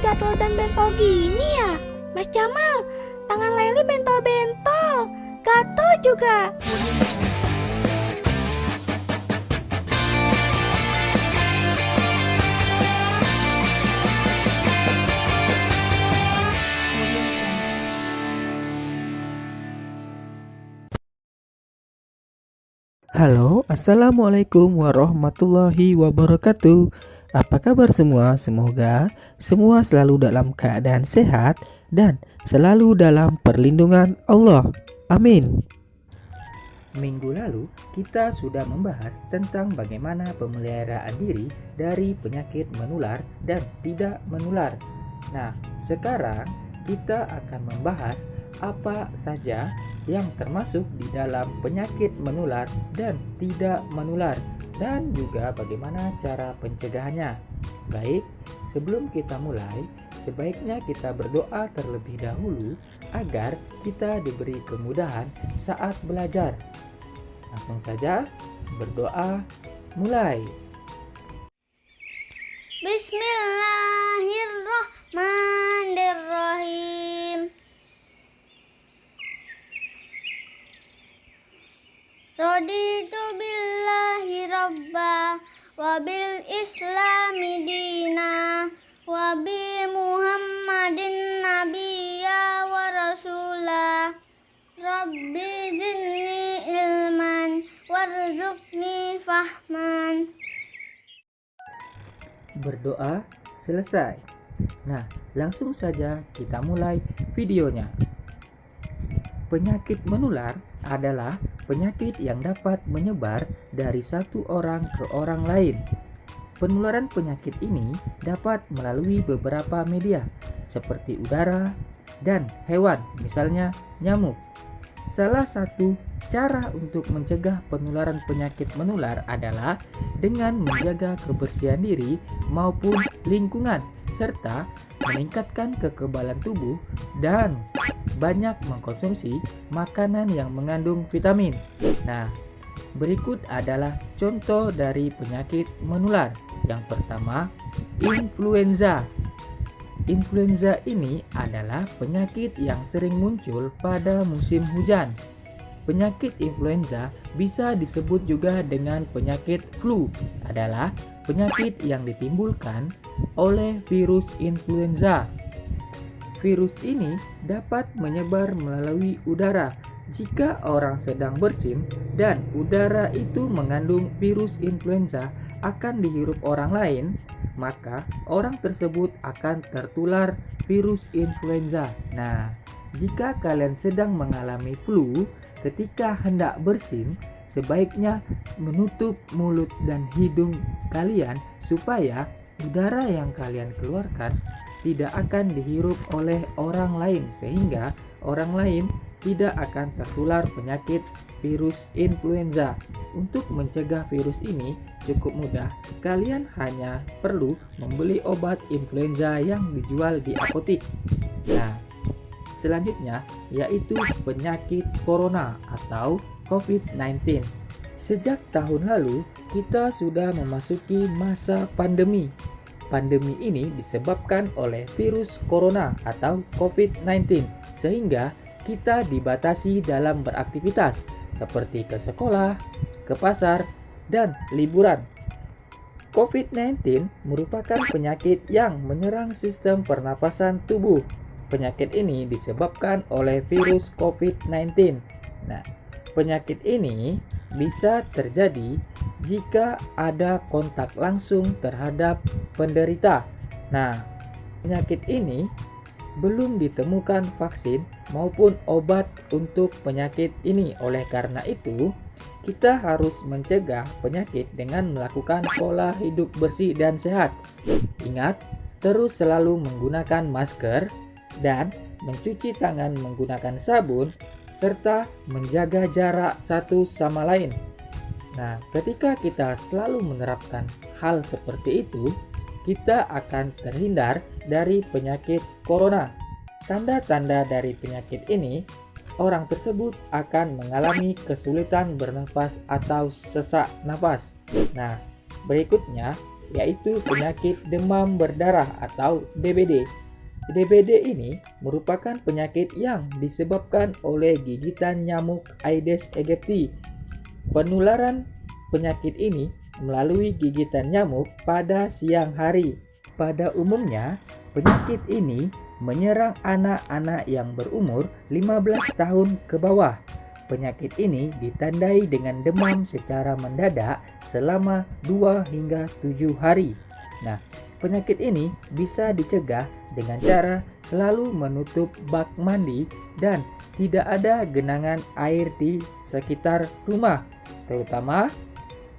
gatel dan bentol gini ya? Mas Jamal, tangan Laili bentol-bentol, gatel juga. Halo, assalamualaikum warahmatullahi wabarakatuh. Apa kabar semua? Semoga semua selalu dalam keadaan sehat dan selalu dalam perlindungan Allah. Amin. Minggu lalu kita sudah membahas tentang bagaimana pemeliharaan diri dari penyakit menular dan tidak menular. Nah, sekarang kita akan membahas apa saja yang termasuk di dalam penyakit menular dan tidak menular, dan juga bagaimana cara pencegahannya. Baik, sebelum kita mulai, sebaiknya kita berdoa terlebih dahulu agar kita diberi kemudahan saat belajar. Langsung saja berdoa, mulai. Bismillahirrahmanirrahim. Raditu billahi rabba wa bil islami dina wa bi muhammadin nabiyya wa rasula. Rabbi zidni ilman warzuqni fahman. Berdoa selesai. Nah, langsung saja kita mulai videonya. Penyakit menular adalah penyakit yang dapat menyebar dari satu orang ke orang lain. Penularan penyakit ini dapat melalui beberapa media seperti udara dan hewan, misalnya nyamuk. Salah satu cara untuk mencegah penularan penyakit menular adalah dengan menjaga kebersihan diri maupun lingkungan, serta meningkatkan kekebalan tubuh dan banyak mengkonsumsi makanan yang mengandung vitamin. Nah, berikut adalah contoh dari penyakit menular. Yang pertama, influenza. Influenza ini adalah penyakit yang sering muncul pada musim hujan. Penyakit influenza bisa disebut juga dengan penyakit flu, adalah penyakit yang ditimbulkan oleh virus influenza. Virus ini dapat menyebar melalui udara. Jika orang sedang bersin dan udara itu mengandung virus influenza akan dihirup orang lain, maka orang tersebut akan tertular virus influenza. Nah, jika kalian sedang mengalami flu, ketika hendak bersin, sebaiknya menutup mulut dan hidung kalian supaya udara yang kalian keluarkan tidak akan dihirup oleh orang lain, sehingga orang lain tidak akan tertular penyakit virus influenza. Untuk mencegah virus ini cukup mudah. Kalian hanya perlu membeli obat influenza yang dijual di apotik. Nah, selanjutnya yaitu penyakit corona atau COVID-19. Sejak tahun lalu kita sudah memasuki masa pandemi. Pandemi ini disebabkan oleh virus corona atau COVID-19, sehingga kita dibatasi dalam beraktivitas seperti ke sekolah, ke pasar, dan liburan. COVID-19 merupakan penyakit yang menyerang sistem pernapasan tubuh. Penyakit ini disebabkan oleh virus COVID-19. Nah, penyakit ini bisa terjadi jika ada kontak langsung terhadap penderita. Nah, penyakit ini belum ditemukan vaksin maupun obat untuk penyakit ini. Oleh karena itu, kita harus mencegah penyakit dengan melakukan pola hidup bersih dan sehat. Ingat, terus selalu menggunakan masker dan mencuci tangan menggunakan sabun, serta menjaga jarak satu sama lain. Nah, ketika kita selalu menerapkan hal seperti itu, kita akan terhindar dari penyakit corona. Tanda-tanda dari penyakit ini, orang tersebut akan mengalami kesulitan bernafas atau sesak nafas. Nah, berikutnya yaitu penyakit demam berdarah atau DBD. DBD ini merupakan penyakit yang disebabkan oleh gigitan nyamuk Aedes aegypti. Penularan penyakit ini melalui gigitan nyamuk pada siang hari. Pada umumnya, penyakit ini menyerang anak-anak yang berumur 15 tahun ke bawah. Penyakit ini ditandai dengan demam secara mendadak selama 2 hingga 7 hari. Nah, penyakit ini bisa dicegah dengan cara selalu menutup bak mandi dan tidak ada genangan air di sekitar rumah, terutama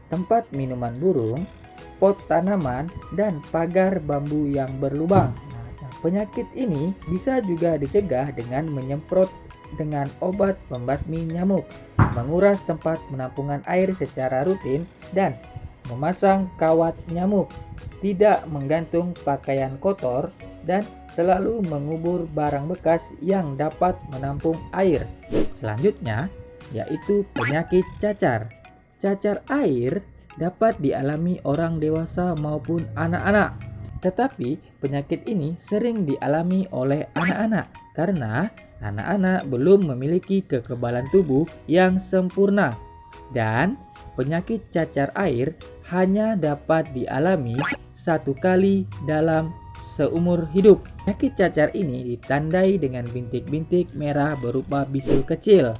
tempat minuman burung, pot tanaman, dan pagar bambu yang berlubang. Penyakit ini bisa juga dicegah dengan menyemprot dengan obat pembasmi nyamuk, menguras tempat penampungan air secara rutin, dan memasang kawat nyamuk, tidak menggantung pakaian kotor, dan selalu mengubur barang bekas yang dapat menampung air. Selanjutnya, yaitu penyakit cacar. Cacar air dapat dialami orang dewasa maupun anak-anak. Tetapi penyakit ini sering dialami oleh anak-anak karena anak-anak belum memiliki kekebalan tubuh yang sempurna, dan penyakit cacar air hanya dapat dialami 1 kali dalam seumur hidup. Penyakit cacar ini ditandai dengan bintik-bintik merah berupa bisul kecil.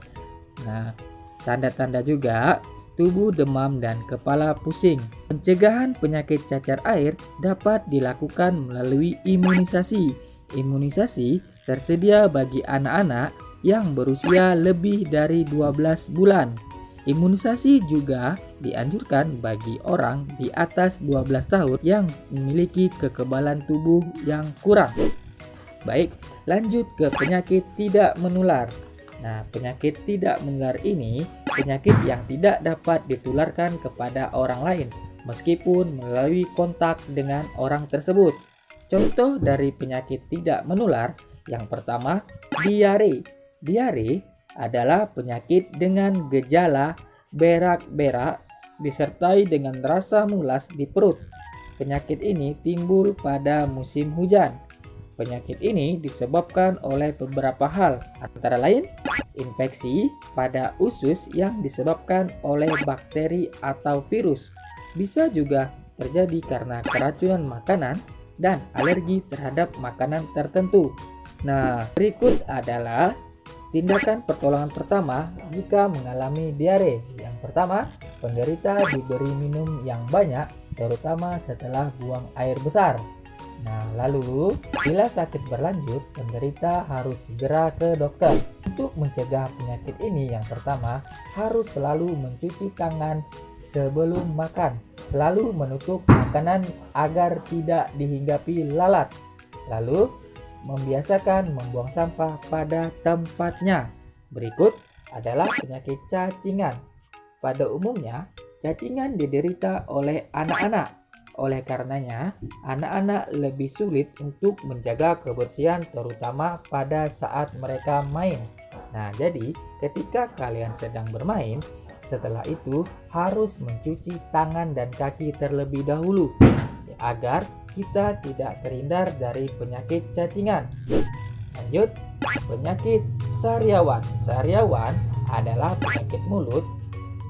Nah, tanda-tanda juga tubuh demam dan kepala pusing. Pencegahan penyakit cacar air dapat dilakukan melalui imunisasi. Imunisasi tersedia bagi anak-anak yang berusia lebih dari 12 bulan. Imunisasi juga dianjurkan bagi orang di atas 12 tahun yang memiliki kekebalan tubuh yang kurang. Baik, lanjut ke penyakit tidak menular. Nah, penyakit tidak menular ini penyakit yang tidak dapat ditularkan kepada orang lain meskipun melalui kontak dengan orang tersebut. Contoh dari penyakit tidak menular yang pertama, diare. Diare adalah penyakit dengan gejala berak-berak disertai dengan rasa mulas di perut. Penyakit ini timbul pada musim hujan. Penyakit ini disebabkan oleh beberapa hal, antara lain infeksi pada usus yang disebabkan oleh bakteri atau virus. Bisa juga terjadi karena keracunan makanan dan alergi terhadap makanan tertentu. Nah, berikut adalah tindakan pertolongan pertama jika mengalami diare. Yang pertama, penderita diberi minum yang banyak, terutama setelah buang air besar. Nah, lalu bila sakit berlanjut, penderita harus segera ke dokter. Untuk mencegah penyakit ini, yang pertama harus selalu mencuci tangan sebelum makan, selalu menutup makanan agar tidak dihinggapi lalat, lalu membiasakan membuang sampah pada tempatnya. Berikut adalah penyakit cacingan. Pada umumnya, cacingan diderita oleh anak-anak. Oleh karenanya, anak-anak lebih sulit untuk menjaga kebersihan terutama pada saat mereka main. Nah, jadi ketika kalian sedang bermain, setelah itu harus mencuci tangan dan kaki terlebih dahulu agar kita tidak terhindar dari penyakit cacingan. Lanjut, penyakit sariawan. Sariawan adalah penyakit mulut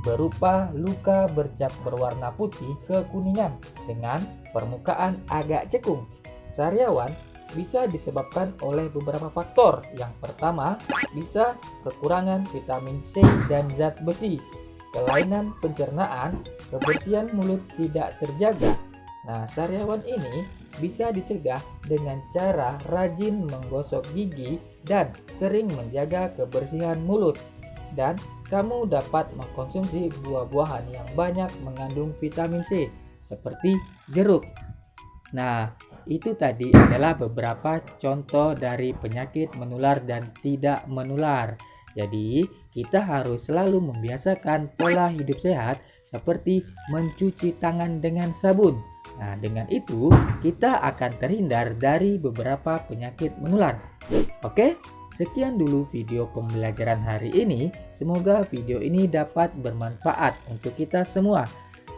berupa luka bercak berwarna putih kekuningan dengan permukaan agak cekung. Sariawan bisa disebabkan oleh beberapa faktor. Yang pertama, bisa kekurangan vitamin C dan zat besi, kelainan pencernaan, kebersihan mulut tidak terjaga. Nah, sariawan ini bisa dicegah dengan cara rajin menggosok gigi dan sering menjaga kebersihan mulut. Dan kamu dapat mengkonsumsi buah-buahan yang banyak mengandung vitamin C seperti jeruk. Nah, itu tadi adalah beberapa contoh dari penyakit menular dan tidak menular. Jadi, kita harus selalu membiasakan pola hidup sehat seperti mencuci tangan dengan sabun. Nah, dengan itu kita akan terhindar dari beberapa penyakit menular. Oke? Sekian dulu video pembelajaran hari ini. Semoga video ini dapat bermanfaat untuk kita semua.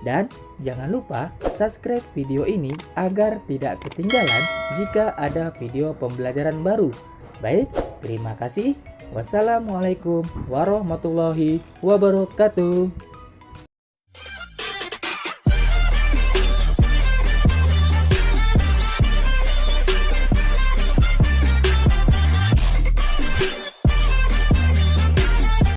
Dan jangan lupa subscribe video ini agar tidak ketinggalan jika ada video pembelajaran baru. Baik, terima kasih. Wassalamualaikum warahmatullahi wabarakatuh.